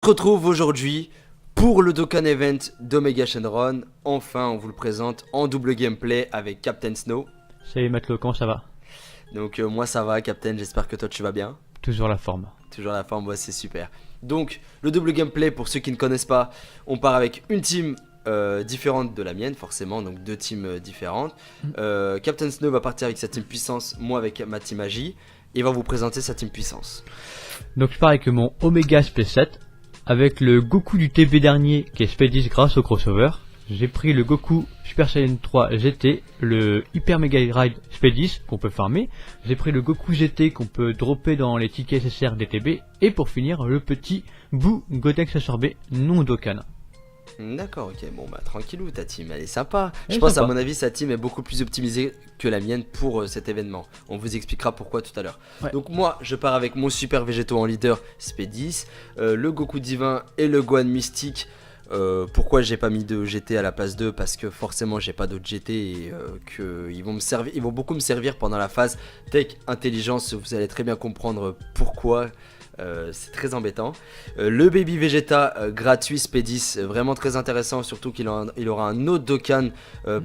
On se retrouve aujourd'hui pour le Dokkan Event d'Omega Shenron. Enfin, on vous le présente en double gameplay avec Captain Snow. Salut Matelot, comment ça va? Donc moi ça va Captain, j'espère que toi tu vas bien. Toujours la forme. Toujours la forme, ouais, c'est super. Donc le double gameplay, pour ceux qui ne connaissent pas, on part avec une team différente de la mienne forcément, donc deux teams différentes. Captain Snow va partir avec sa team puissance, moi avec ma team magie. Et va vous présenter sa team puissance. Donc je pars avec mon Omega SP7, avec le Goku du TB dernier qui est SP10 grâce au crossover. J'ai pris le Goku Super Saiyan 3 GT, le Hyper Mega Ride SP10 qu'on peut farmer. J'ai pris le Goku GT qu'on peut dropper dans les tickets SSR DTB. Et pour finir, le petit Boo Gotenks Absorbé non Dokkan. D'accord, ok, bon bah tranquillou, ta team elle est sympa. Elle Je est pense sympa. à mon avis sa team est beaucoup plus optimisée que la mienne pour cet événement. On vous expliquera pourquoi tout à l'heure. Ouais. Donc moi je pars avec mon super végétaux en leader SP10, le Goku divin et le Gohan mystique. Pourquoi j'ai pas mis de GT à la place 2? Parce que forcément j'ai pas d'autres GT et qu'ils vont me servir, ils vont beaucoup me servir pendant la phase tech intelligence. Vous allez très bien comprendre pourquoi. C'est très embêtant. Le Baby Vegeta gratuit SP10, vraiment très intéressant, surtout qu'il aura un autre Dokkan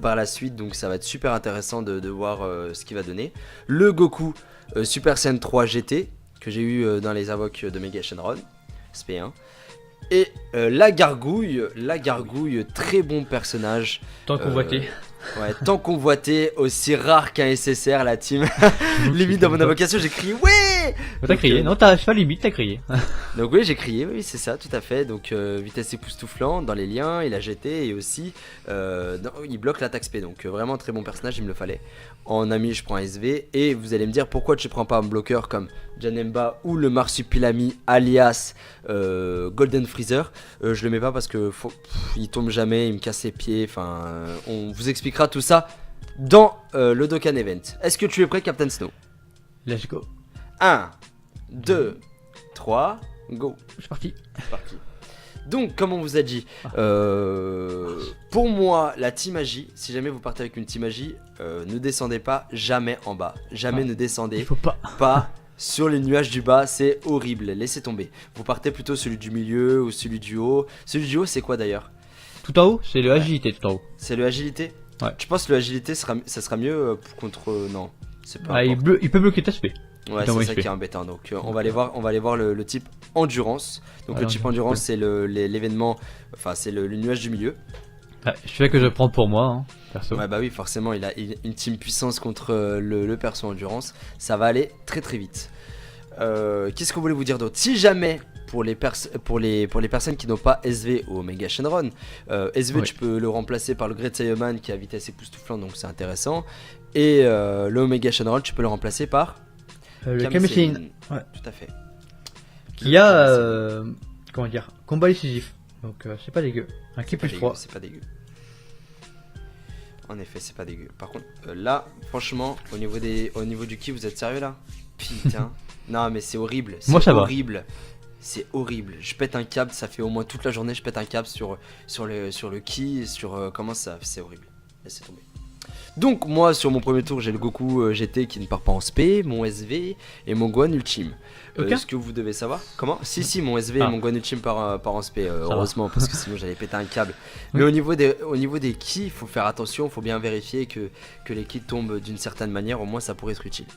par la suite, donc ça va être super intéressant de voir ce qu'il va donner. Le Goku Super Saiyan 3 GT, que j'ai eu dans les invoques de Mega Shenron, SP1. Et la gargouille, très bon personnage. Tant convoité. Ouais, tant convoité, aussi rare qu'un SSR, la team. Limite dans mon invocation, j'ai crié ouais. T'as crié, non t'as pas limite, t'as crié. Donc oui, j'ai crié, oui c'est ça, tout à fait. Donc vitesse époustouflante dans les liens, il a GT et aussi il bloque l'attaque SP. Donc vraiment très bon personnage, il me le fallait. En ami, je prends SV et vous allez me dire pourquoi tu prends pas un bloqueur comme Janemba ou le Marsupilami alias Golden Freezer. Je le mets pas parce que il tombe jamais, il me casse les pieds. Enfin, on vous expliquera tout ça dans le Dokkan Event. Est-ce que tu es prêt, Captain Snow? Let's go. 1, 2, 3, go. Je suis parti. C'est parti. Donc, comme on vous a dit, pour moi, la team magie, si jamais vous partez avec une team magie, ne descendez pas jamais en bas. Jamais ne descendez Il faut pas. pas sur les nuages du bas, c'est horrible. Laissez tomber. Vous partez plutôt celui du milieu ou celui du haut. Celui du haut, c'est quoi d'ailleurs? Tout en haut, c'est le agilité tout en haut. C'est le agilité? Ouais. Tu penses que le agilité, ça sera mieux contre... non, c'est pas... Ah, il peut bloquer ta SP. Ouais, Dans c'est ça SP. qui est embêtant. Donc on va aller voir le type endurance. Donc le Alors, type endurance c'est l'événement, enfin c'est le nuage du milieu. Ah, je fais que je prends pour moi, hein, perso. Ouais bah oui forcément il a une team puissance contre le perso endurance. Ça va aller très très vite. Qu'est-ce que vous voulez vous dire d'autre? Si jamais pour les personnes qui n'ont pas SV ou Omega Shenron, SV Oui. tu peux le remplacer par le Great Saiyaman qui a vitesse époustouflante donc c'est intéressant. Et le Omega Shenron tu peux le remplacer par Le Kamechin. Ouais. Tout à fait. Qui a, comment dire, combat décisif. Donc c'est pas dégueu. Un qui plus 3. C'est pas dégueu. En effet, c'est pas dégueu. Par contre, là, franchement, au niveau du ki, vous êtes sérieux là? Putain. Non, mais c'est horrible. Moi, ça va. horrible. C'est horrible. Je pète un câble, ça fait au moins toute la journée, je pète un câble sur le ki, sur comment ça. C'est horrible. Laissez tomber. Donc, moi, sur mon premier tour, j'ai le Goku GT qui ne part pas en SP, mon SV et mon Gohan Ultime. Ok. Ce que vous devez savoir. Comment? Si, mon SV et mon Gohan Ultime part en SP, heureusement, parce que sinon j'allais péter un câble. Mais au niveau des ki, il faut faire attention, il faut bien vérifier que les ki tombent d'une certaine manière, au moins ça pourrait être utile.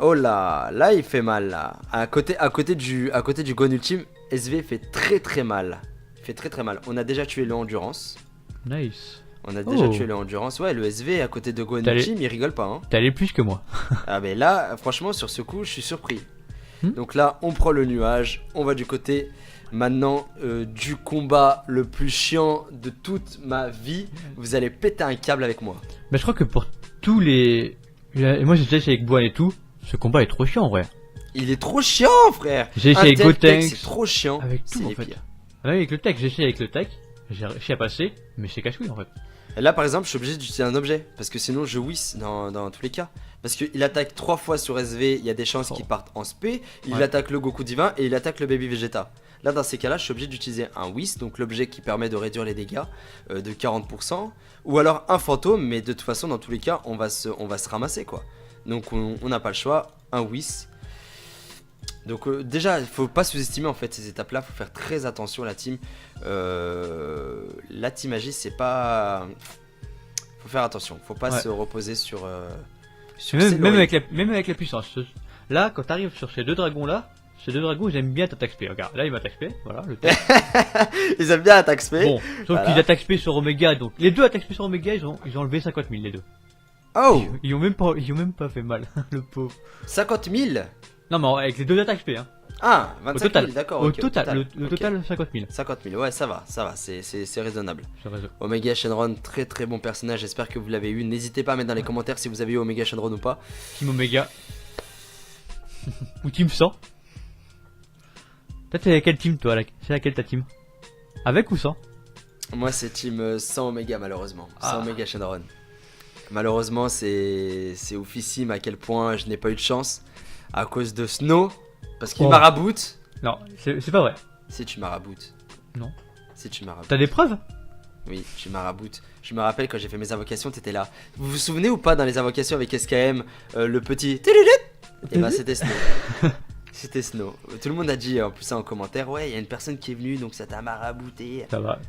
Oh là il fait mal là. À côté du Gohan Ultime, SV fait très très mal. Il fait très très mal. On a déjà tué le Endurance. Nice. On a déjà Oh. tué le Endurance. Ouais, le SV à côté de Gohan T'as les- Ultime, il rigole pas hein. T'es allé plus que moi. Ah mais là, franchement, sur ce coup, je suis surpris. Hmm. Donc là, on prend le nuage, on va du côté maintenant du combat le plus chiant de toute ma vie. Vous allez péter un câble avec moi. Mais je crois que pour tous les... Et moi j'ai déjà essayé avec Boan et tout. Ce combat est trop chiant en vrai. Il est trop chiant, frère. J'ai essayé avec Un tel tech, Gotenks. c'est trop chiant. Avec C'est tout en les fait. pires. Ah oui, avec le tech, j'ai essayé avec le tech. J'ai réussi à passer, mais c'est casse-couille en fait. Et là, par exemple, je suis obligé d'utiliser un objet parce que sinon, je whiss dans tous les cas. Parce qu'il attaque 3 fois sur SV, il y a des chances qu'il parte en SP. Il Ouais. attaque le Goku divin et il attaque le Baby Vegeta. Là, dans ces cas-là, je suis obligé d'utiliser un whiss, donc l'objet qui permet de réduire les dégâts de 40%. Ou alors un fantôme, mais de toute façon, dans tous les cas, on va se ramasser quoi. Donc on n'a pas le choix, un whiss. Donc déjà, il faut pas sous-estimer en fait ces étapes-là, faut faire très attention la team. La team Agis, c'est pas... Faut faire attention, faut pas Ouais. se reposer sur ses Même lauriers. même avec la puissance. Là, quand t'arrives sur ces deux dragons là, ces deux dragons ils aiment bien t'attaque spé. Regarde, là ils m'attaquent spé, voilà, le tech. Ils aiment bien attaque spé. Bon, sauf Voilà. qu'ils attaquent spé sur Omega, donc les deux attaquent spé sur Omega, ils ont enlevé 50 000 les deux. Oh, Ils ont même pas fait mal, le pauvre. 50 000. Non mais avec les deux attaques spé, hein. Ah, Au 25 total, 000, d'accord. au ok, total, le ok. total 50 000. 50 000, ouais, ça va, c'est raisonnable. J'ai raison. Omega Shenron, très très bon personnage, j'espère que vous l'avez eu. N'hésitez pas à mettre dans les commentaires si vous avez eu Omega Shenron ou pas. Team Omega. Ou Team 100. Toi t'es quelle team toi? C'est laquelle ta team? Avec ou sans? Moi c'est team 100 Omega malheureusement, 100 Ah. Omega Shenron. Malheureusement c'est oufissime à quel point je n'ai pas eu de chance à cause de Snow, parce qu'il Oh. m'araboute. Non, c'est pas vrai. Si tu m'araboutes. Non. Si tu m'araboutes. T'as des preuves? Oui, tu m'araboutes. Je me rappelle quand j'ai fait mes invocations, t'étais là. Vous vous souvenez ou pas dans les invocations avec SKM, le petit... Et bah c'était Snow. C'était Snow. Tout le monde a dit en plus ça en commentaire, ouais, il y a une personne qui est venue donc ça t'a marabouté. Ça va.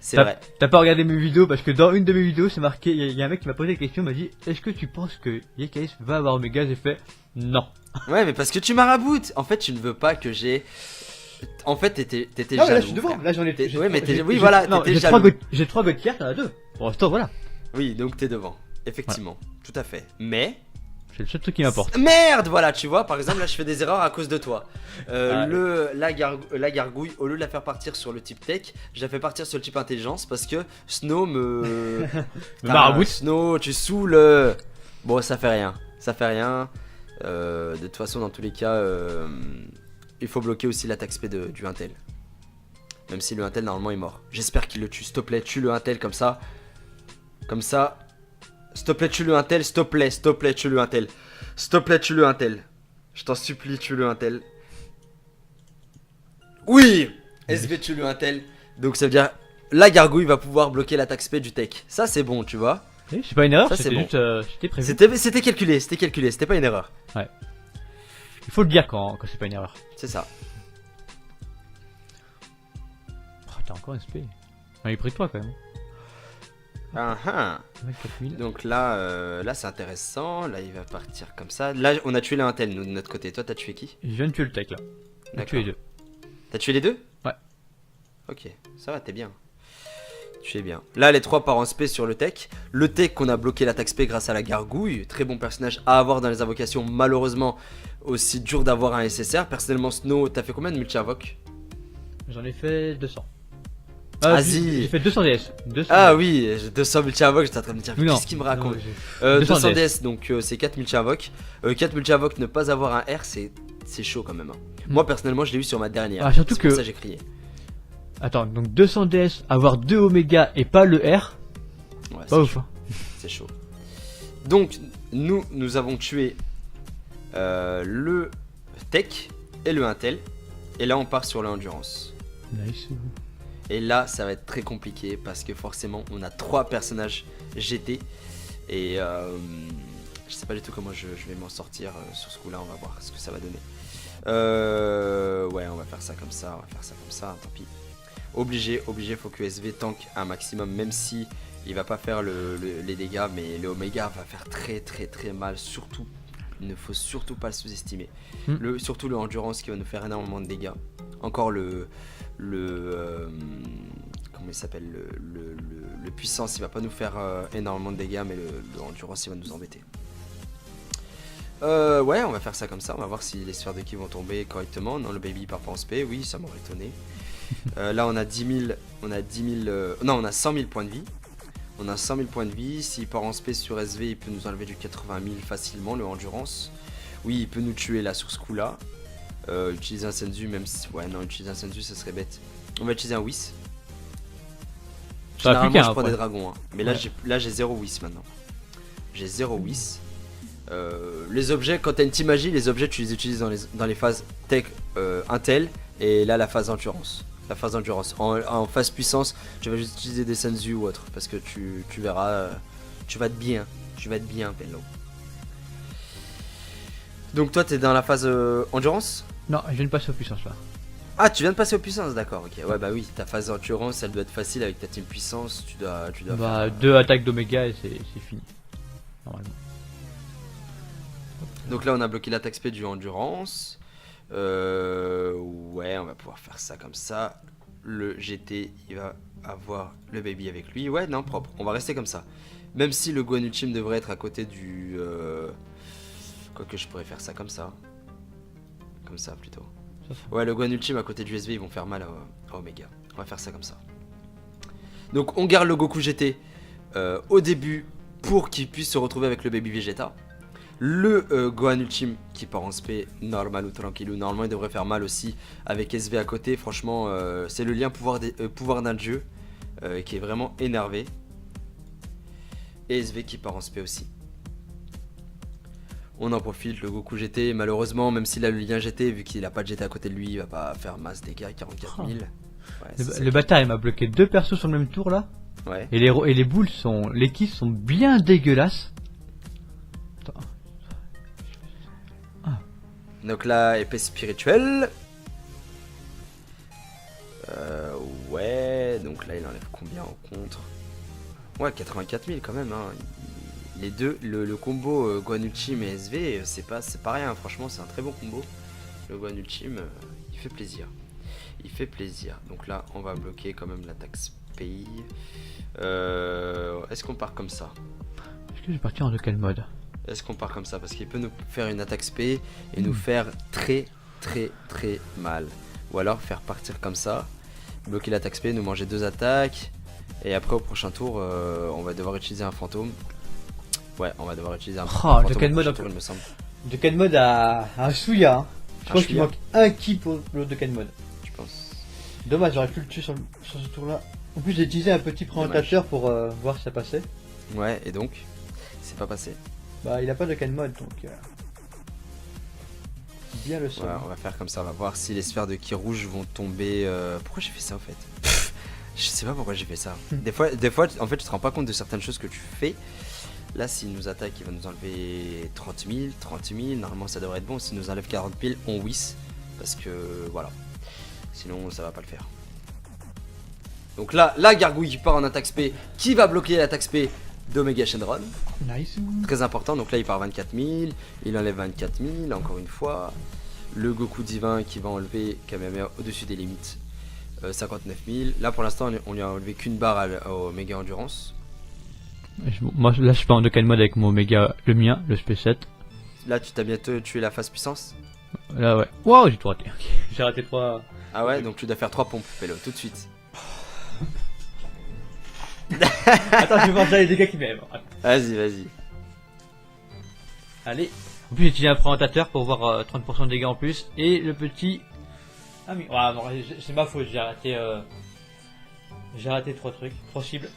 C'est vrai. T'as pas regardé mes vidéos parce que dans une de mes vidéos c'est marqué, il y a un mec qui m'a posé la question, m'a dit est-ce que tu penses que Yekais va avoir Omega? J'ai fait non. Ouais, mais parce que tu m'araboutes. En fait, tu ne veux pas que j'ai... En fait, t'étais Non, mais jaloux. là je suis devant, frère. là j'en ai. Ouais, mais oui, voilà, t'étais j'ai jaloux. j'ai 3 Gauthier, t'en as 2. Pour l'instant, voilà. Oui, donc t'es devant. Effectivement, tout à fait. Mais... C'est le seul truc qui m'importe. Merde, voilà, tu vois, par exemple, là, je fais des erreurs à cause de toi. Ah, La gargouille, au lieu de la faire partir sur le type tech, je la fais partir sur le type intelligence parce que Snow me... Me maraboute. Snow, tu saoules. Bon, ça fait rien. Ça fait rien. De toute façon, dans tous les cas, il faut bloquer aussi l'attaque spé du Intel. Même si le Intel, normalement, est mort. J'espère qu'il le tue. S'il te plaît, tue le Intel comme ça. Comme ça. S'il te plaît, tue le Intel. S'il te plaît, tue le Intel. S'il te plaît, tue le Intel. Je t'en supplie, tue le Intel. Oui, SV tue le Intel. Donc ça veut dire la gargouille va pouvoir bloquer l'attaque spé du tech. Ça c'est bon, tu vois. Oui, c'est pas une erreur, Ça, c'est c'était bon. juste c'était prévu. C'était calculé, c'était pas une erreur. Il faut le dire quand c'est pas une erreur. C'est ça. Oh, t'as encore un SP. Ah, il est près de toi quand même. Ah, ah. 24 000. Donc là, là c'est intéressant. Là il va partir comme ça. Là on a tué le Intel nous de notre côté. Toi t'as tué qui? Je viens de tuer le tech là. J'ai D'accord. tué les deux. T'as tué les deux? Ouais. Ok, ça va, t'es bien. Tu es bien. Là, les trois partent en spé sur le tech. Le tech qu'on a bloqué l'attaque spé grâce à la gargouille. Très bon personnage à avoir dans les invocations. Malheureusement, aussi dur d'avoir un SSR. Personnellement, Snow, t'as fait combien de multi-invoques? J'en ai fait 200. Vas-y. J'ai fait 200 DS. 200 Ah DS. oui, j'ai 200 multi-invoques. J'étais en train de me dire, Oui, non. qu'est-ce qu'il me raconte? Non, j'ai- 200 200 DS, donc c'est 4 multi-invoques. 4 multi-invoques, ne pas avoir un R, c'est chaud quand même. Hein. Moi, personnellement, je l'ai eu sur ma dernière. Ah, surtout C'est pour que- ça j'ai crié. Attends, donc 200 DS, avoir 2 Oméga et pas le R, Ouais, pas c'est ouf. chaud. Hein. C'est chaud. Donc, nous avons tué le tech et le intel. Et là, on part sur l'endurance. Nice. Et là, ça va être très compliqué parce que forcément, on a 3 personnages GT. Et je sais pas du tout comment je vais m'en sortir sur ce coup-là. On va voir ce que ça va donner. Ouais, on va faire ça comme ça. On va faire ça comme ça. Tant pis. Obligé, faut que SV tank un maximum, même si il va pas faire les dégâts, mais le Omega va faire très mal. Surtout, il ne faut surtout pas le sous-estimer. Surtout le endurance qui va nous faire énormément de dégâts. Encore comment il s'appelle, le puissance, il va pas nous faire énormément de dégâts, mais le endurance, il va nous embêter. Ouais, on va faire ça comme ça. On va voir si les sphères de ki vont tomber correctement. Non, le baby part pas en spé. Oui, ça m'aurait étonné. Là, on a 10 000. On a 10 000. Non, on a 100 000 points de vie. On a 100 000 points de vie. S'il part en spé sur SV, il peut nous enlever du 80 000 facilement, le endurance. Oui, il peut nous tuer là sur ce coup-là. Utiliser un Senzu, même si. Ouais, non, utiliser un Senzu, ça serait bête. On va utiliser un Whis. Ça va Généralement, piquer, je hein, prends des après. dragons. Hein. Mais Ouais. là, j'ai 0 Whis maintenant. J'ai 0 Whis. Les objets, quand t'as une team magie, les objets tu les utilises dans les phases tech intel et là la phase endurance. La phase endurance. En phase puissance, tu vas juste utiliser des Senzu ou autre parce que tu verras, tu vas être bien. Tu vas être bien, Bello. Donc toi t'es dans la phase endurance? Non, je viens de passer aux puissances là. Ah, tu viens de passer aux puissances, d'accord, ok. Ouais, bah oui, ta phase d'endurance, elle doit être facile avec ta team puissance. Tu dois Bah, faire... 2 attaques d'Oméga et c'est fini. Normalement. Donc là, on a bloqué l'attaque speed du endurance. Ouais, on va pouvoir faire ça comme ça. Le GT, il va avoir le baby avec lui. Ouais, non, propre. On va rester comme ça. Même si le Guan Ultime devrait être à côté du... Quoique je pourrais faire ça comme ça. Comme ça, plutôt. Ouais, le Guan Ultime à côté du SV, ils vont faire mal à Omega. On va faire ça comme ça. Donc, on garde le Goku GT au début pour qu'il puisse se retrouver avec le baby Vegeta. Le Gohan Ultime qui part en spé, normal ou tranquille, normalement il devrait faire mal aussi avec SV à côté. Franchement, c'est le lien pouvoir d'un dieu qui est vraiment énervé. Et SV qui part en spé aussi. On en profite, le Goku GT, malheureusement, même s'il a le lien GT, vu qu'il a pas de GT à côté de lui, il va pas faire masse dégâts, 44 000. Ouais, le bâtard il m'a bloqué 2 persos sur le même tour là. Ouais. Et les boules sont. Les kills sont bien dégueulasses. Attends. Donc là, épée spirituelle. Ouais, donc là il enlève combien en contre? Ouais, 84 000 quand même. Hein. Les deux, le combo Gohan Ultime et SV, c'est pas rien. Franchement, c'est un très bon combo. Le Gohan Ultime, il fait plaisir. Il fait plaisir. Donc là, on va bloquer quand même l'attaque spé. Est-ce qu'on part comme ça? Est-ce que je vais partir en quel mode? Est-ce qu'on part comme ça? Parce qu'il peut nous faire une attaque spé et nous faire très mal. Ou alors faire partir comme ça, bloquer l'attaque spé, nous manger 2 attaques. Et après au prochain tour, on va devoir utiliser un fantôme. Ouais, on va devoir utiliser un fantôme. De quel mode tour, il me semble. De quel mode à Souya hein. Je pense qu'il Shuya. manque un ki pour le de quel mode. Je pense. Dommage, j'aurais pu le tuer sur ce tour là. En plus j'ai utilisé un petit présentateur pour voir si ça passait. Ouais, et donc c'est pas passé. Bah il a pas de quel mode donc bien le seul. Ouais, on va faire comme ça, on va voir si les sphères de ki rouge vont tomber. Pourquoi j'ai fait ça en fait? Je sais pas pourquoi j'ai fait ça. Des fois, en fait, tu te rends pas compte de certaines choses que tu fais. Là, s'il nous attaque, il va nous enlever 30 000, 30 000. Normalement, ça devrait être bon. S'il nous enlève 40 000, on whiss. Parce que voilà. Sinon, ça va pas le faire. Donc là, la gargouille qui part en attaque spé, qui va bloquer l'attaque spé d'Omega Shenron. Nice. Très important. Donc là, il part 24 000. Il enlève 24 000, encore une fois. Le Goku divin qui va enlever Kamehameha au-dessus des limites. 59 000. Là, pour l'instant, on lui a enlevé qu'une barre au Méga Endurance. Moi là je suis pas en quel mode avec mon Omega, le mien, le SP7. Là, tu t'as bientôt tué la phase puissance. Là ouais. Waouh, j'ai tout raté. Okay. J'ai raté 3. Ah ouais, donc tu dois faire 3 pompes, fais-le tout de suite. Attends, je vais voir déjà les dégâts qui m'aiment. Vas-y. Allez. En plus j'ai utilisé un présentateur pour voir 30% de dégâts en plus. Et le petit... Ah mais... Ah, bon, c'est ma faute, j'ai raté... J'ai raté 3 trucs, 3 cibles.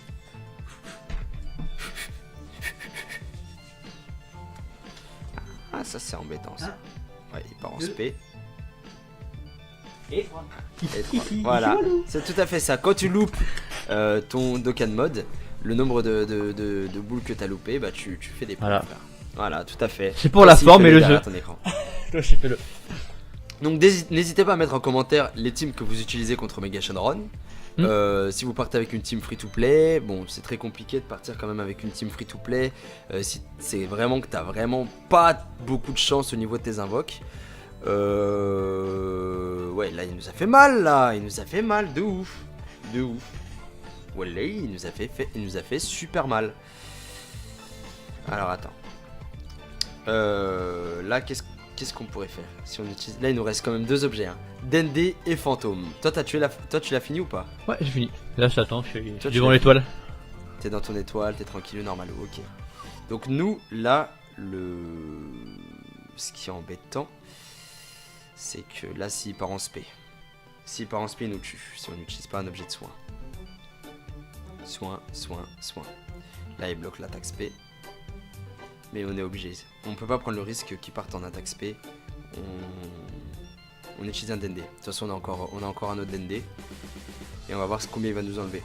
Ah, ça c'est embêtant ça. Ouais, il part en Deux. spé. Et 3. Et 3. Voilà, c'est tout à fait ça. Quand tu loupes ton Dokkan mode, le nombre de boules que t'as loupé, bah tu fais des points. Voilà. Voilà, tout à fait. C'est pour la Aussi, forme fais-le et le derrière jeu. ton écran. Toi j'ai fait le... Donc n'hésitez pas à mettre en commentaire les teams que vous utilisez contre Mega Shenron. Si vous partez avec une team free to play, bon c'est très compliqué de partir quand même avec une team free to play. Si c'est vraiment que t'as vraiment pas beaucoup de chance au niveau de tes invoques. Ouais là il nous a fait mal là, il nous a fait mal de ouf. De ouf. Wallah, il nous a fait super mal. Alors attends. Là qu'est-ce qu'on pourrait faire si on utilise... Là il nous reste quand même 2 objets hein. Dende et fantôme. Toi tu l'as fini ou pas? Ouais j'ai fini. Là j'attends, je suis Toi, devant l'étoile. T'es dans ton étoile, t'es tranquille, normal, ok. Donc nous là ce qui est embêtant c'est que là s'il part en spé. S'il part en spé il nous tue si on n'utilise pas un objet de soin. Soin. Là il bloque l'attaque spé. Mais on est obligé. On peut pas prendre le risque qu'il parte en attaque spé. On utilise un Dende. De toute façon, on a encore un autre Dende. Et on va voir combien il va nous enlever.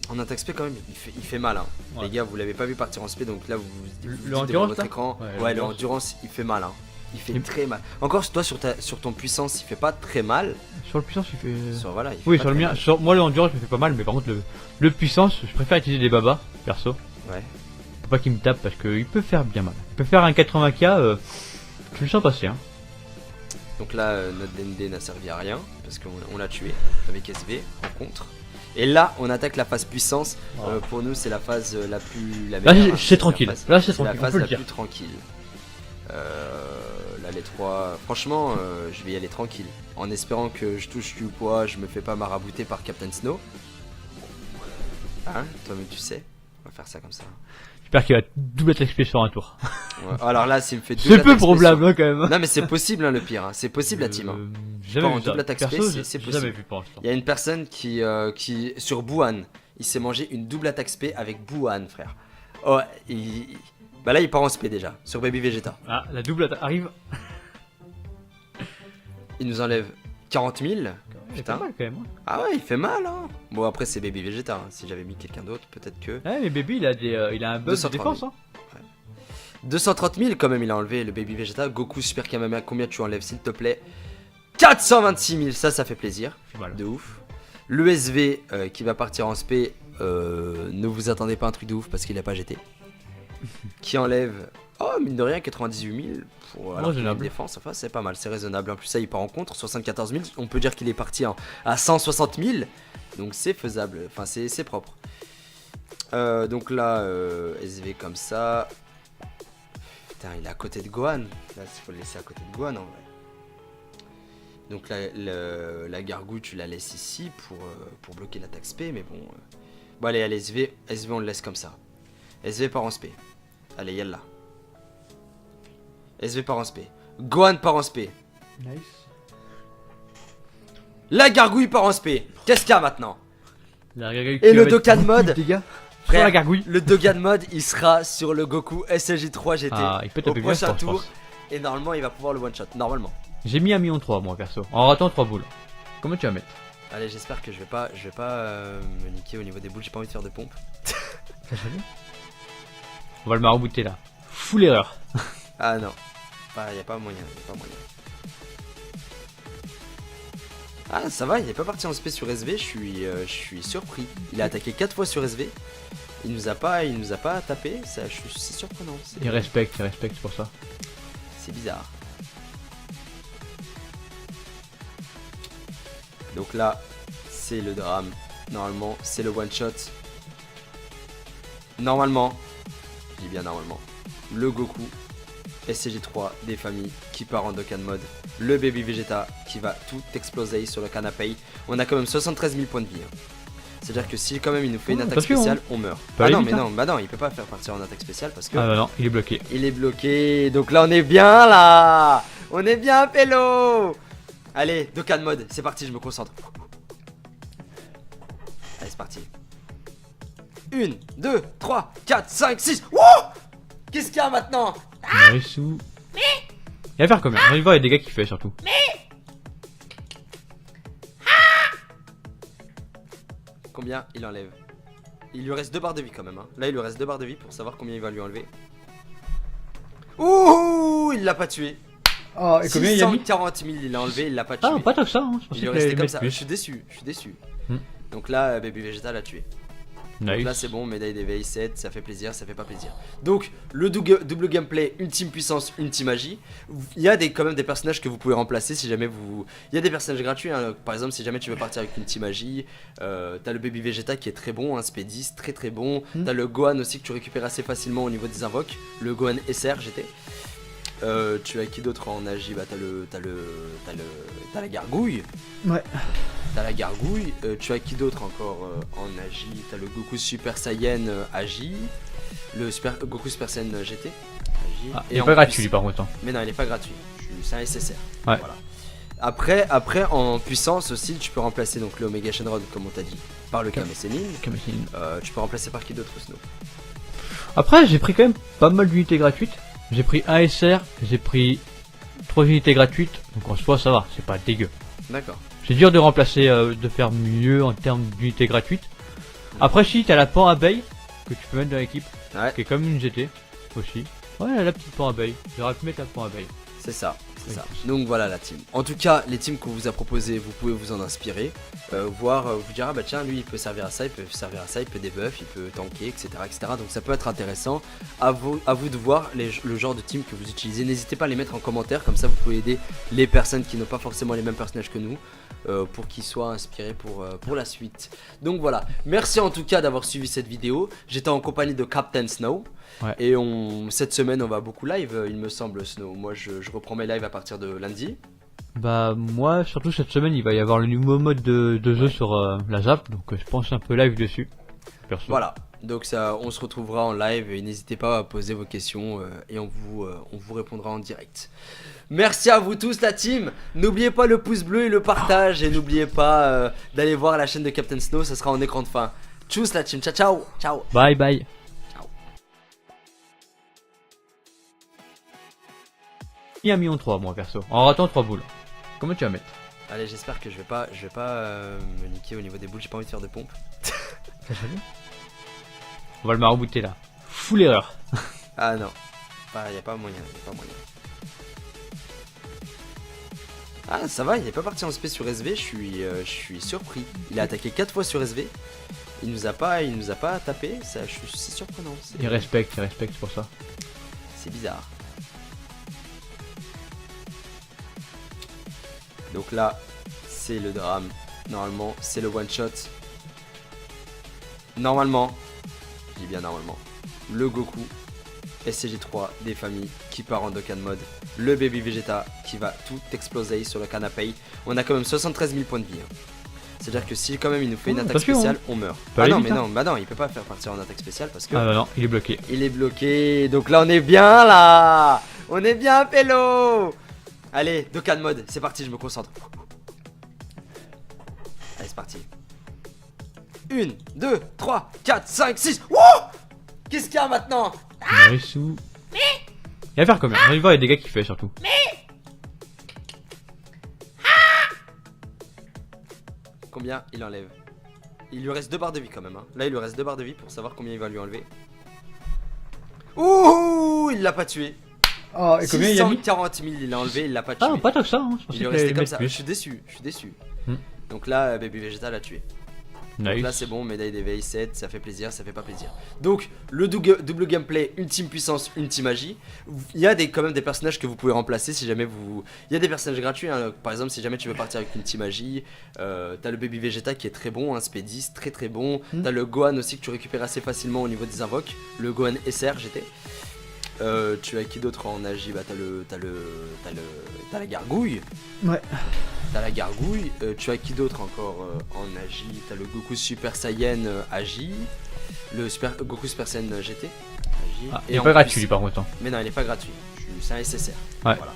En attaque spé, quand même, il fait mal. Hein. Ouais. Les gars, vous l'avez pas vu partir en spé. Donc là, vous Le dites devant endurance, votre là écran. Ouais, Ouais, le l'endurance. endurance, il fait mal. Hein. Il fait Il- très mal. Encore toi sur ton puissance, il fait pas très mal. Sur le puissance, il fait. Voilà, il fait Oui, pas sur le très mien. mal. Moi, le endurance, je me fais pas mal, mais par contre, le puissance, je préfère utiliser des babas, perso. Ouais. Faut pas qu'il me tape parce qu'il peut faire bien mal. Il peut faire un 80k, je le sens passer, hein. Donc là, notre DND n'a servi à rien parce qu'on l'a tué avec SV en contre. Et là, on attaque la phase puissance. Pour nous, c'est la phase la Là, meilleure, hein. c'est tranquille. La phase- Là, c'est c'est la tranquille. On phase peut le la dire. plus tranquille. Là, les 3. Franchement, je vais y aller tranquille. En espérant que je touche du poids, je me fais pas marabouter par Captain Snow. Hein, toi-même tu sais. On va faire ça comme ça. J'espère qu'il va double XP sur un tour. Ouais. Alors là, s'il me fait double C'est peu attaque probable, hein, quand même. Non, mais c'est possible, hein, le pire. Hein. C'est possible, la team. Hein. Jamais en vu ça. double attaque Perso, space, j'ai c'est jamais possible. vu pour l'instant. Il y a une personne qui sur Bouhan, il s'est mangé une double attaque spé avec Bouhan, frère. Oh, bah là, il part en spé déjà, sur Baby Vegeta. Ah, la double attaque arrive. Il nous enlève 40 000. C'est Putain. pas mal quand même. Hein. Ah ouais, il fait mal, hein. Bon, après, c'est Baby Vegeta. Hein. Si j'avais mis quelqu'un d'autre, peut-être que. Ouais, mais Baby, il a un buzz de 230 défense. 000. Hein. 230 000 quand même, il a enlevé le Baby Vegeta. Goku Super Kamehameha, combien tu enlèves, s'il te plaît? 426 000, ça fait plaisir. C'est mal. De ouf. L'ESV qui va partir en spé, ne vous attendez pas un truc de ouf parce qu'il a pas GT. Qui enlève, oh mine de rien, 98 000 pour alors qu'il a une Raisonnable. défense. Enfin, c'est pas mal, c'est raisonnable. En plus, ça, il part en contre, 74 000. On peut dire qu'il est parti à 160 000. Donc, c'est faisable. Enfin, c'est propre. Donc là, SV comme ça. Putain, il est à côté de Gohan. Là, il faut le laisser à côté de Gohan en vrai. Donc la gargouille, tu la laisses ici pour bloquer l'attaque spé, mais bon. Bon, allez, SV, on le laisse comme ça. SV part en spé. Allez, yalla. SV part en spé. Gohan part en spé. Nice. La gargouille part en spé. Qu'est-ce qu'il y a maintenant? Et le Dokkan mode, les gars. frère, la gargouille. le Dokkan mode, il sera sur le Goku SLJ3 GT Ah, il peut au taper bien prochain fort, je tour. pense. Et normalement, il va pouvoir le one shot. Normalement. J'ai mis 1,3 million moi perso. En ratant 3 boules. Comment tu vas mettre? Allez, j'espère que je vais pas me niquer au niveau des boules. J'ai pas envie de faire de pompe. On va le marabouter là. Full erreur. Ah non. Bah, y a pas moyen. Ah, ça va, il est pas parti en spé sur SV. Je suis surpris. Il a attaqué 4 fois sur SV. Il nous a pas tapé. C'est surprenant. Il respecte pour ça. C'est bizarre. Donc là, c'est le drame. Normalement, c'est le one shot. Normalement, je dis bien normalement, le Goku SCG3 des familles qui part en Dokkan mode. Le Baby Vegeta qui va tout exploser sur le canapé. On a quand même 73 000 points de vie. Hein. C'est-à-dire que si quand même il nous fait une attaque attention, spéciale, on meurt. Pas Ah non, vite, mais hein. non, bah non, il peut pas faire partir en attaque spéciale parce que Ah bah non, il est bloqué. il est bloqué. Donc là, on est bien là. On est bien, Pélo. Allez, Dokkan mode, c'est parti, je me concentre. Allez, c'est parti. 1, 2, 3, 4, 5, 6. Wouh! Qu'est-ce qu'il y a maintenant? Marissou. Il va faire combien? On va voir les dégâts qu'il fait surtout. Combien il enlève? Il lui reste 2 barres de vie quand même. Hein. Là, il lui reste 2 barres de vie pour savoir combien il va lui enlever. Ouh! Il l'a pas tué. Oh, et combien il a mis? 640 000, il l'a enlevé, il l'a pas tué. Ah, pas tant que ça, hein. Je Il pensais lui qu'il restait allait comme mettre ça. plus. Je suis déçu. Hmm. Donc là, Baby Vegeta l'a tué. Donc Nice. là c'est bon, médaille d'éveil 7, ça fait plaisir, ça fait pas plaisir. Donc le double gameplay, ultime puissance, ultime magie. Il y a quand même des personnages que vous pouvez remplacer si jamais vous... Il y a des personnages gratuits, hein. Par exemple si jamais tu veux partir avec ultime magie, t'as le Baby Vegeta qui est très bon, un spé 10, très bon. T'as le Gohan aussi que tu récupères assez facilement au niveau des invoques, le Gohan SR GT. Tu as qui d'autre en Agi? Bah t'as la gargouille. Ouais. T'as la gargouille. Tu as qui d'autre encore en Agi? T'as le Goku Super Saiyan Agi. Le Goku Super Saiyan GT. Agi. Ah, Et il est en pas plus- gratuit lui par contre. Mais non, il est pas gratuit. C'est un SSR. Ouais. Voilà. Après en puissance aussi, tu peux remplacer donc le Omega Shenron comme on t'a dit par le Kame Sennin. Tu peux remplacer par qui d'autre, Snow? Après, j'ai pris quand même pas mal d'unités gratuites. J'ai pris un SR, j'ai pris 3 unités gratuites. Donc en soi, ça va, c'est pas dégueu. D'accord. C'est dur de remplacer, de faire mieux en termes d'unités gratuites. Après, si t'as la pan abeille que tu peux mettre dans l'équipe, Ouais. qui est comme une GT aussi. Ouais, la petite pan abeille. J'aurais pu mettre la pan abeille. C'est ça, c'est Oui. ça. Donc voilà la team. En tout cas, les teams qu'on vous a proposées, vous pouvez vous en inspirer. Voir, vous dire, ah bah tiens, lui il peut servir à ça, il peut servir à ça, il peut debuff, il peut tanker, etc. etc. Donc ça peut être intéressant. À vous de voir le genre de team que vous utilisez. N'hésitez pas à les mettre en commentaire, comme ça vous pouvez aider les personnes qui n'ont pas forcément les mêmes personnages que nous. Pour qu'ils soient inspirés pour la suite. Donc voilà, merci en tout cas d'avoir suivi cette vidéo. J'étais en compagnie de Captain Snow. Ouais. Et cette semaine on va beaucoup live, il me semble, Snow. Moi je reprends mes lives à partir de lundi. Bah moi surtout cette semaine il va y avoir le nouveau mode de jeu sur la Zap, donc je pense un peu live dessus. Perso. Voilà, donc ça, on se retrouvera en live et n'hésitez pas à poser vos questions et on vous répondra en direct. Merci à vous tous la team. N'oubliez pas le pouce bleu et le partage et n'oubliez pas d'aller voir la chaîne de Captain Snow, ça sera en écran de fin. Tchuss la team, ciao ciao, ciao. Bye bye. Il y a 1 3 moi perso, en ratant 3 boules. Comment tu vas mettre? Allez, j'espère que je vais pas me niquer au niveau des boules, j'ai pas envie de faire de pompe. Ça va bien. On va le marabouter là. Full erreur. Ah non, y a pas moyen, Ah ça va, il est pas parti en SP sur SV, je suis surpris. Il a attaqué 4 fois sur SV. Il nous a pas tapé, c'est surprenant. Il respecte pour ça. C'est bizarre. Donc là, c'est le drame. Normalement, c'est le one shot. Normalement, je dis bien normalement, le Goku SCJ3 des familles qui part en Dokkan mode. Le Baby Vegeta qui va tout exploser sur le canapé. On a quand même 73 000 points de vie. Hein. C'est-à-dire que si quand même il nous fait une attaque spéciale, on meurt. Ah non, mais non, bah non, il peut pas faire partir en attaque spéciale parce que... Ah bah non, il est bloqué. Il est bloqué, donc là on est bien là. On est bien pélo. Allez, Dokkan mode, c'est parti, je me concentre. Allez, c'est parti. 1, 2, 3, 4, 5, 6. Wouh! Qu'est-ce qu'il y a maintenant? Marissou. Il va faire combien? On va voir les dégâts qu'il fait surtout. Combien il enlève? Il lui reste 2 barres de vie quand même. Hein. Là, il lui reste 2 barres de vie pour savoir combien il va lui enlever. Ouh, il l'a pas tué. Oh, et combien il a mis? 640 000, il l'a enlevé, il l'a pas tué. Ah, pas tant que ça, hein. Il est resté comme ça. Je suis déçu, je suis déçu. Donc là, Baby Vegeta l'a tué. Nice. Donc là c'est bon, médaille d'éveil 7, ça fait plaisir, ça fait pas plaisir. Donc le double gameplay, ultime puissance, ultime magie. Il y a quand même des personnages que vous pouvez remplacer si jamais vous... Il y a des personnages gratuits, hein. Par exemple si jamais tu veux partir avec ultime magie, t'as le Baby Vegeta qui est très bon, un SP10 très très bon. T'as le Gohan aussi que tu récupères assez facilement au niveau des invoques, le Gohan SR GT. Tu as qui d'autre en Agi? Bah t'as la gargouille. Ouais. T'as la gargouille. Tu as qui d'autre encore en Agi? T'as le Goku Super Saiyan Agi. Le Goku Super Saiyan GT. Agi. Ah, il est pas gratuit lui par contre. Mais non, il est pas gratuit. C'est un SSR. Ouais. Voilà.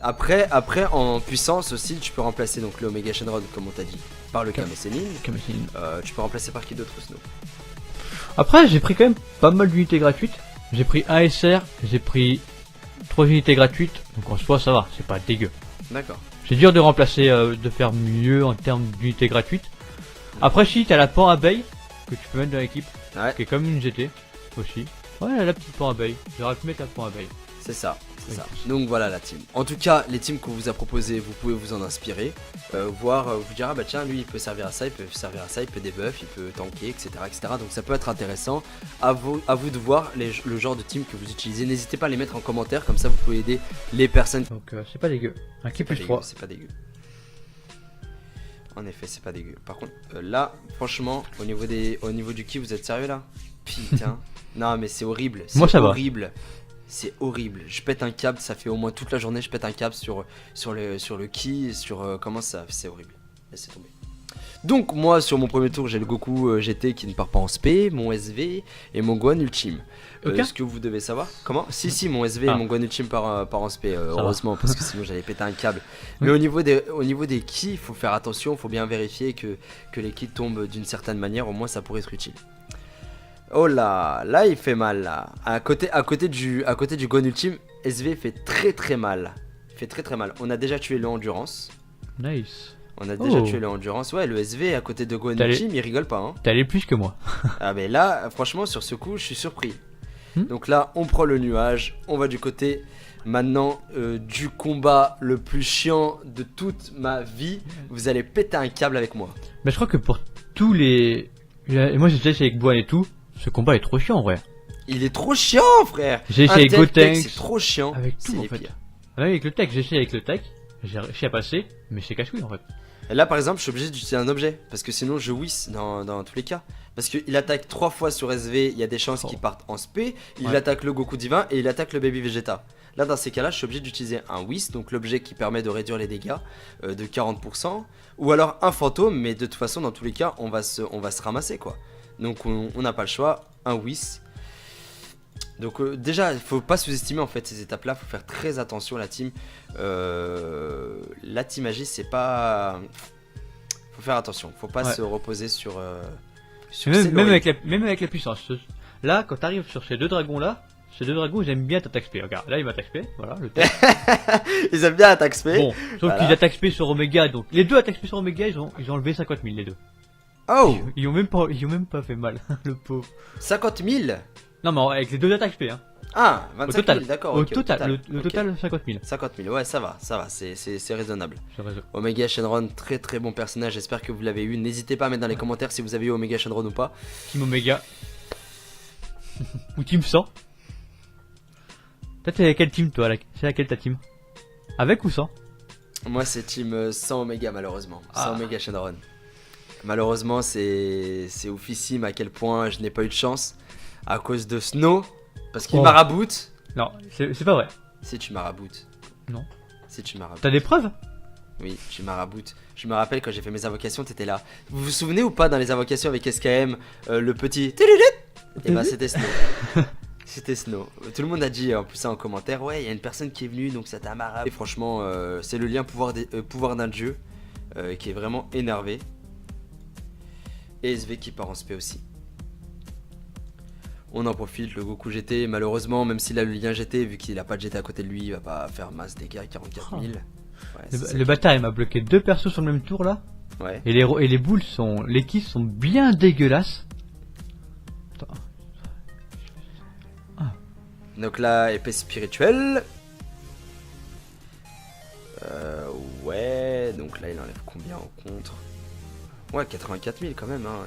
Après en puissance aussi, tu peux remplacer donc le Omega Shenron comme on t'a dit par le Kame Sennin. Tu peux remplacer par qui d'autre, Snow? Après j'ai pris quand même pas mal d'unités gratuites. J'ai pris un SR, j'ai pris 3 unités gratuites, donc en soi ça va, c'est pas dégueu. D'accord. C'est dur de remplacer, de faire mieux en termes d'unités gratuites. Après si t'as la pan abeille, que tu peux mettre dans l'équipe, Ouais. qui est comme une GT aussi. Ouais, la petite pan abeille, j'aurais pu mettre la pan abeille. C'est ça, c'est Oui. ça. Donc voilà la team. En tout cas, les teams qu'on vous a proposées, vous pouvez vous en inspirer. Voir, vous dire, ah bah tiens, lui il peut servir à ça, il peut servir à ça, il peut debuff, il peut tanker, etc. etc. Donc ça peut être intéressant. À vous de voir le genre de team que vous utilisez. N'hésitez pas à les mettre en commentaire, comme ça vous pouvez aider les personnes. Donc c'est pas dégueu. Un qui plus 3. C'est pas dégueu. En effet, c'est pas dégueu. Par contre, là, franchement, au niveau du ki, vous êtes sérieux là? Putain. Non mais c'est horrible. Moi ça va. Horrible. C'est horrible. Je pète un câble, ça fait au moins toute la journée, je pète un câble sur le ki, sur comment ça, c'est horrible. Laissez tomber. Donc moi sur mon premier tour j'ai le Goku GT qui ne part pas en SP, mon SV et mon Gohan Ultime. Ok. Ce que vous devez savoir, comment? Si mon SV et mon Gohan Ultime part en SP, heureusement parce que sinon j'allais péter un câble. Mais au niveau des ki, il faut faire attention, il faut bien vérifier que les ki tombent d'une certaine manière, au moins ça pourrait être utile. Oh là, là il fait mal là. À côté du Gohan Ultime, SV fait très très mal. Il fait très très mal. On a déjà tué le Endurance. Nice. On a déjà tué le Endurance. Ouais, le SV à côté de Gohan Ultime, il rigole pas. Hein. T'es allé plus que moi. Ah mais là, franchement, sur ce coup, je suis surpris. Donc là, on prend le nuage, on va du côté Maintenant, du combat le plus chiant de toute ma vie, vous allez péter un câble avec moi. Mais je crois que pour tous les... Et moi j'ai déjà essayé avec Boan et tout, ce combat est trop chiant en vrai. Il est trop chiant, frère. J'ai essayé avec Un tel tech, Gotenks, c'est trop chiant. avec C'est tout en les fait. pires. Ah oui, avec le tech, j'ai essayé avec le tech, j'ai réussi à passer, mais c'est casse-couille en fait. Et là, par exemple, je suis obligé d'utiliser un objet parce que sinon je whiss dans tous les cas. Parce qu'il attaque 3 fois sur SV, il y a des chances qu'il parte en SP. Il Ouais. attaque le Goku divin et il attaque le Baby Vegeta. Là, dans ces cas-là, je suis obligé d'utiliser un whiss, donc l'objet qui permet de réduire les dégâts de 40%. Ou alors un fantôme, mais de toute façon, dans tous les cas, on va se ramasser quoi. Donc on n'a pas le choix, un whiss. Donc déjà, il faut pas sous-estimer en fait ces étapes-là, faut faire très attention la team. La team magie, c'est pas... Faut faire attention, faut pas Ouais. se reposer sur ses Même lauriers. même avec la puissance. Là, quand t'arrives sur ces deux dragons là, ces deux dragons ils aiment bien t'attaque SP. Regarde, là il m'attaque SP, voilà, le tech. Ils aiment bien attaque spé. Bon, sauf Voilà. qu'ils attaquent SP sur Omega, donc les deux attaquent SP sur Omega, ils ont enlevé 50 000 les deux. Oh, Ils ont même pas fait mal, le pauvre. 50 000. Non mais avec les deux attaques SP, hein. Ah, Au 25 total, 000, d'accord. au ok, total, le ok. total 50 000. 50 000, ouais, ça va, c'est raisonnable. Je réseau. Omega Shenron, très très bon personnage, j'espère que vous l'avez eu. N'hésitez pas à mettre dans les commentaires si vous avez eu Omega Shenron ou pas. Team Omega. Ou Team 100. Toi t'es quelle team toi là? C'est laquelle ta team? Avec ou sans? Moi c'est team 100 Omega malheureusement, 100 Ah. Omega Shenron. Malheureusement c'est oufissime à quel point je n'ai pas eu de chance à cause de Snow. Parce qu'il Oh. m'araboute. Non, c'est pas vrai. Si tu m'araboutes. Non. Si tu m'araboutes. T'as des preuves? Oui, tu m'araboutes. Je me rappelle quand j'ai fait mes invocations, t'étais là. Vous vous souvenez ou pas dans les invocations avec SKM, le petit... Et bah c'était Snow. C'était Snow. Tout le monde a dit en plus ça en commentaire. Ouais, il y a une personne qui est venue donc ça t'a marabouté. Et franchement, c'est le lien pouvoir d'un dieu qui est vraiment énervé. Et SV qui part en spé aussi. On en profite, le Goku GT, malheureusement, même s'il a le lien GT, vu qu'il a pas de GT à côté de lui, il va pas faire masse dégâts, 44 000. Ouais, c'est ça Le qui- bâtard il m'a bloqué deux persos sur le même tour là. Ouais. Et les boules sont. Les kills sont bien dégueulasses. Attends. Donc là, épée spirituelle. Ouais, donc là il enlève combien en contre? Ouais, 84 000 quand même. Hein.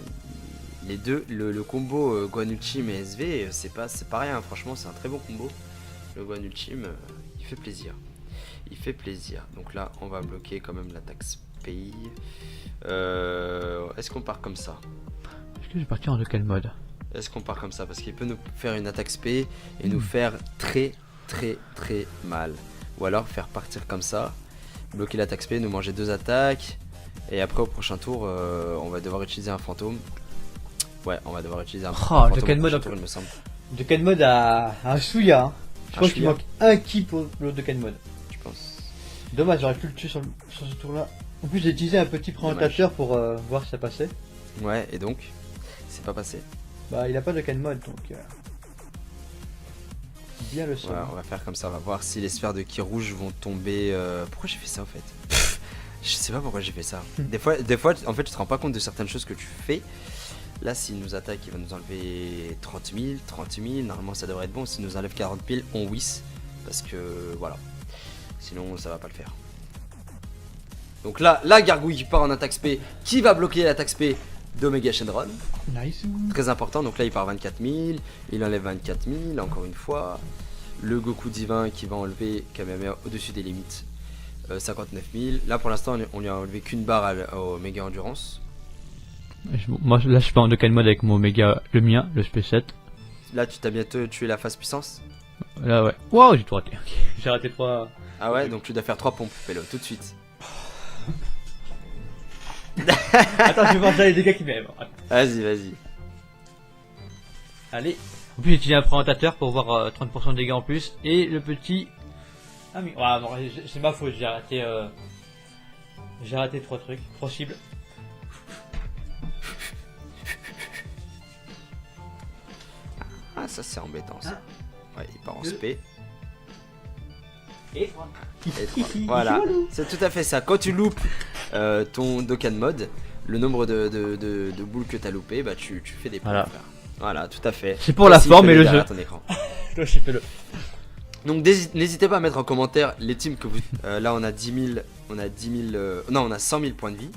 Les deux, le combo Guan Ultime et SV, c'est pas rien. Franchement, c'est un très bon combo. Le Guan Ultime, il fait plaisir. Il fait plaisir. Donc là, on va bloquer quand même l'attaque spé. Est-ce qu'on part comme ça? Est-ce que je vais partir en quel mode? Est-ce qu'on part comme ça? Parce qu'il peut nous faire une attaque spé et nous faire très mal. Ou alors faire partir comme ça, bloquer l'attaque spé, nous manger 2 attaques. Et après au prochain tour, on va devoir utiliser un fantôme. Ouais, on va devoir utiliser un fantôme de quel au mode prochain tour, il me semble. De quel mode à Suya hein. Je Un pense qu'il Shuya. manque un ki pour le de quel mode. Je pense. Dommage, j'aurais pu le tuer sur ce tour là. En plus j'ai utilisé un petit présentateur pour voir si ça passait. Ouais, et donc, c'est pas passé. Bah il a pas de quel mode donc. Bien le son. Ouais, on va faire comme ça, on va voir si les sphères de ki rouge vont tomber. Pourquoi j'ai fait ça en fait? Pff, je sais pas pourquoi j'ai fait ça. Des fois, en fait, tu te rends pas compte de certaines choses que tu fais. Là, s'il nous attaque, il va nous enlever 30 000, 30 000. Normalement, ça devrait être bon. S'il nous enlève 40 000, on whiss. Parce que voilà. Sinon, ça va pas le faire. Donc là, la gargouille qui part en attaque spé, qui va bloquer l'attaque spé d'Omega Shenron. Nice. Très important, donc là il part 24 000, il enlève 24 000, encore une fois. Le Goku divin qui va enlever Kamehameha au-dessus des limites, 59 000. Là pour l'instant on lui a enlevé qu'une barre au Méga Endurance. Moi là je suis pas en de quel mode avec mon Omega, le mien, le SP7. Là tu t'as bientôt tué la phase puissance. Là ouais. Wow j'ai tout raté. J'ai raté 3. Ah ouais, donc tu dois faire 3 pompes, fais-le tout de suite. Attends je vais voir ça les dégâts qui m'aiment. Vas-y. Allez. En plus j'ai utilisé un présentateur pour voir 30% de dégâts en plus. Et le petit... Ah mais... Ouais, bon, c'est ma faute, j'ai raté... J'ai raté 3 trucs, 3 cibles. Ah ça c'est embêtant ça. Ouais, il part en Deux. spé. Et 3. Et 3. Voilà, c'est tout à fait ça. Quand tu loupes ton Dokkan mode, le nombre de boules que t'as loupé, bah tu fais des points. Voilà. Frère. Voilà, tout à fait. C'est pour la Aussi, forme fais-le et le derrière jeu. ton écran. Toi j'ai fait le... Donc n'hésitez pas à mettre en commentaire les teams que vous... là on a 10 000... On a 10 000... non, on a 100 000 points de vie.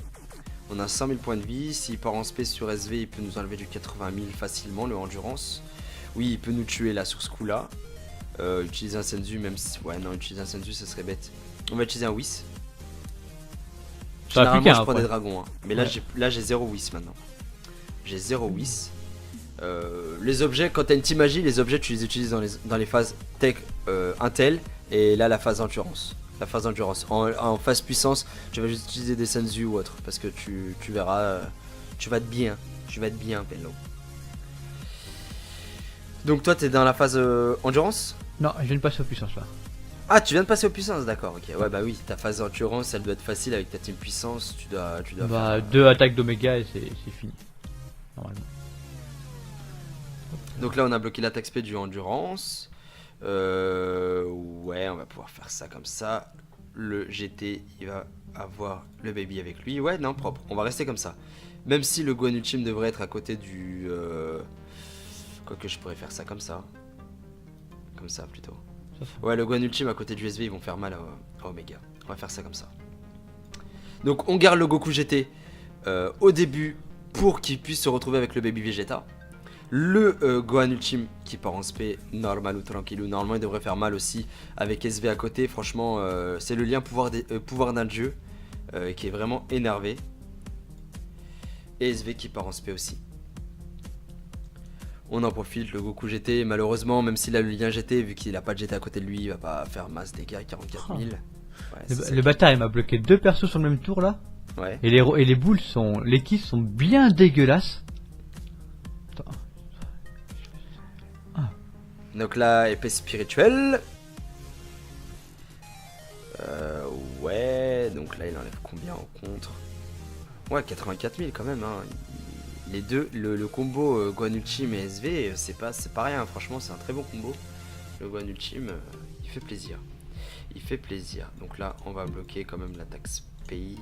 On a 100 000 points de vie. S'il part en space sur SV, il peut nous enlever du 80 000 facilement, le endurance. Oui, il peut nous tuer là sur ce coup là. Utiliser un Senzu, même si... Ouais, non, utiliser un Senzu, ça serait bête. On va utiliser un Whis. Ça va plus Généralement, qu'un, je prends après. des dragons. Hein. Mais Ouais. là, j'ai 0 Whis maintenant. J'ai 0 Whis. Les objets, quand t'as une team magie, les objets, tu les utilises dans les phases tech intel. Et là, la phase endurance. La phase endurance. En phase puissance, tu vas juste utiliser des Senzu ou autre. Parce que tu verras, tu vas être bien. Tu vas être bien, Penlo. Donc toi, t'es dans la phase endurance? Non, je viens de passer aux puissances là. Ah, tu viens de passer aux puissances, d'accord, ok. Ouais, bah oui, ta phase endurance, elle doit être facile avec ta team puissance. Tu dois Bah, faire, 2 attaques d'Oméga et c'est fini. Normalement. Donc là, on a bloqué l'attaque speed du endurance. Ouais, on va pouvoir faire ça comme ça. Le GT, il va avoir le baby avec lui. Ouais, non, propre. On va rester comme ça. Même si le Guan Ultime devrait être à côté du... Quoique je pourrais faire ça comme ça. Comme ça, plutôt. Ouais, le Guan Ultime à côté du SV, ils vont faire mal à Omega. On va faire ça comme ça. Donc, on garde le Goku GT au début pour qu'il puisse se retrouver avec le baby Vegeta. Le Gohan Ultime qui part en spé, normal ou tranquille, ou normalement il devrait faire mal aussi avec SV à côté. Franchement, c'est le lien pouvoir d'un dieu qui est vraiment énervé. Et SV qui part en spé aussi. On en profite, le Goku GT, malheureusement, même s'il a le lien GT, vu qu'il a pas de GT à côté de lui, il va pas faire masse dégâts, 44 000. Ouais, Le bâtard il m'a bloqué 2 persos sur le même tour là. Ouais. Et les boules sont. Les kills sont bien dégueulasses. Attends. Donc là, épée spirituelle. Ouais, donc là il enlève combien en contre? Ouais, 84 000 quand même. Hein. Les deux, le combo Guan Ultime et SV, c'est pas rien. Franchement, c'est un très bon combo. Le Guan Ultime, il fait plaisir. Il fait plaisir. Donc là, on va bloquer quand même l'attaque SPI.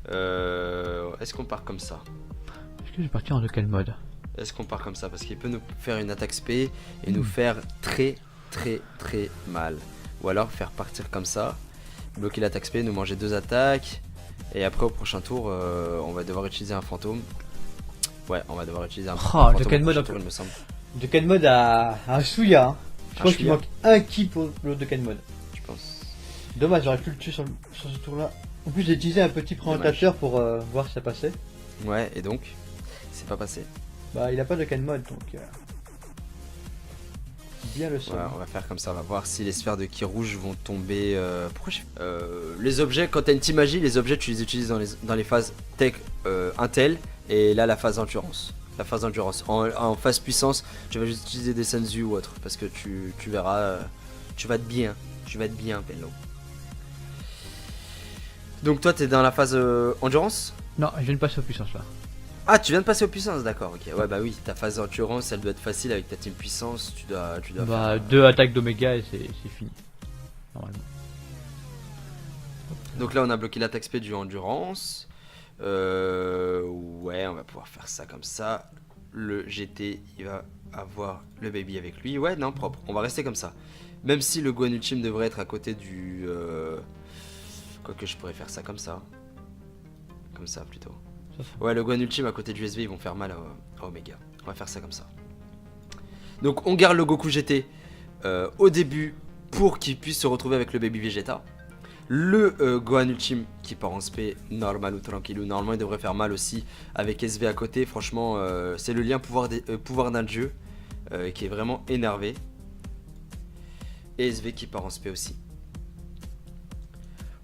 Est-ce qu'on part comme ça? Est-ce que je vais partir en de quel mode? Est-ce qu'on part comme ça? Parce qu'il peut nous faire une attaque SP et nous faire très mal. Ou alors faire partir comme ça, bloquer l'attaque SP, nous manger 2 attaques. Et après au prochain tour, on va devoir utiliser un fantôme. Ouais, on va devoir utiliser un fantôme. de quel au mode prochain tour, il me semble. De quel mode à un Souya hein. Je Un pense qu'il Shuya. manque un ki pour le de quel mode. Je pense. Dommage, j'aurais pu le tuer sur ce tour là. En plus j'ai utilisé un petit présentateur pour voir si ça passait. Ouais, et donc, c'est pas passé. Bah il a pas de quel mode donc bien le son. Ouais, on va faire comme ça, on va voir si les sphères de ki rouge vont tomber. Pourquoi les objets, quand t'as une team magie, les objets tu les utilises dans les phases tech intel. Et là, la phase endurance. La phase endurance. En phase puissance, tu vas juste utiliser des Senzu ou autre. Parce que tu verras, tu vas être bien. Tu vas être bien, Penlo. Donc toi, t'es dans la phase endurance? Non, je viens de passer aux puissances là. Ah, tu viens de passer aux puissances, d'accord, ok. Ouais, bah oui, ta phase endurance, elle doit être facile avec ta team puissance. Tu dois Bah faire, 2 attaques d'Oméga et c'est fini. Normalement. Donc là, on a bloqué l'attaque speed du endurance. Ouais, on va pouvoir faire ça comme ça. Le GT, il va avoir le baby avec lui. Ouais, non, propre. On va rester comme ça. Même si le Guan Ultime devrait être à côté du... Quoique je pourrais faire ça comme ça. Comme ça, plutôt. Ouais, le Guan Ultime à côté du SV, ils vont faire mal à Omega. On va faire ça comme ça. Donc, on garde le Goku GT au début pour qu'il puisse se retrouver avec le baby Vegeta. Le Gohan Ultime qui part en spé, normal ou tranquille, ou normalement il devrait faire mal aussi avec SV à côté. Franchement, c'est le lien pouvoir d'un dieu qui est vraiment énervé. Et SV qui part en spé aussi.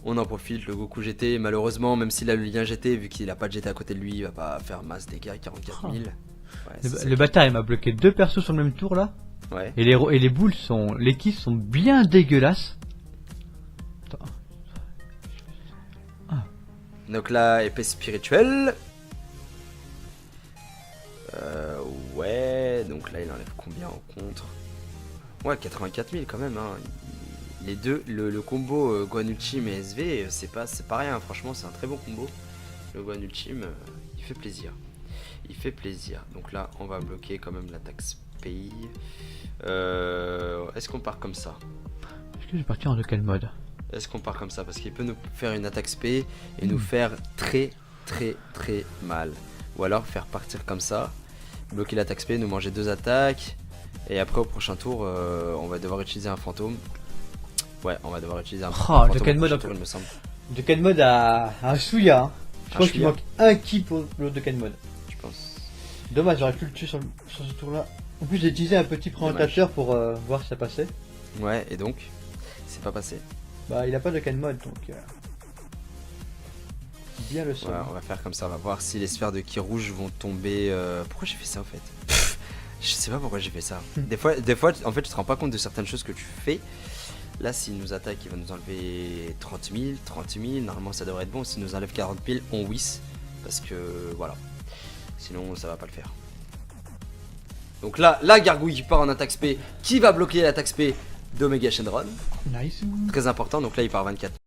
On en profite, le Goku GT, malheureusement, même s'il a le lien GT, vu qu'il a pas de GT à côté de lui, il va pas faire masse dégâts, 44 000. Ouais, Le bâtard il m'a bloqué 2 persos sur le même tour là. Ouais. Et les boules sont. Les kills sont bien dégueulasses. Attends. Donc là, épée spirituelle. Ouais, donc là il enlève combien en contre? Ouais, 84 000 quand même. Hein. Les deux, le combo Guan Ultime et SV, c'est pas rien. Franchement, c'est un très bon combo. Le Guan Ultime, il fait plaisir. Il fait plaisir. Donc là, on va bloquer quand même l'attaque pays. Est-ce qu'on part comme ça? Est-ce que je vais partir en quel mode? Est-ce qu'on part comme ça? Parce qu'il peut nous faire une attaque spé et nous faire très mal. Ou alors faire partir comme ça, bloquer l'attaque spé, nous manger 2 attaques. Et après au prochain tour, on va devoir utiliser un fantôme. Ouais, on va devoir utiliser un fantôme. de quel mode au prochain tour, il me semble. De quel mode à Shuya hein. Je Un pense qu'il Shuya. manque un ki pour l'autre de quel mode. Je pense. Dommage, j'aurais pu le tuer sur ce tour là. En plus j'ai utilisé un petit présentateur pour voir si ça passait. Ouais, et donc, c'est pas passé. Bah il a pas de quel mode donc... Bien le son. Ouais, on va faire comme ça, on va voir si les sphères de ki rouge vont tomber. Pourquoi j'ai fait ça en fait? Je sais pas pourquoi j'ai fait ça. Des fois, en fait, tu te rends pas compte de certaines choses que tu fais. Là, s'il nous attaque, il va nous enlever 30 000, 30 000. Normalement, ça devrait être bon. S'il nous enlève 40 000, on whiss. Parce que voilà. Sinon, ça va pas le faire. Donc là, la gargouille qui part en attaque spé, qui va bloquer l'attaque spé d'Omega Shenron. Nice. Très important. Donc là, il part 24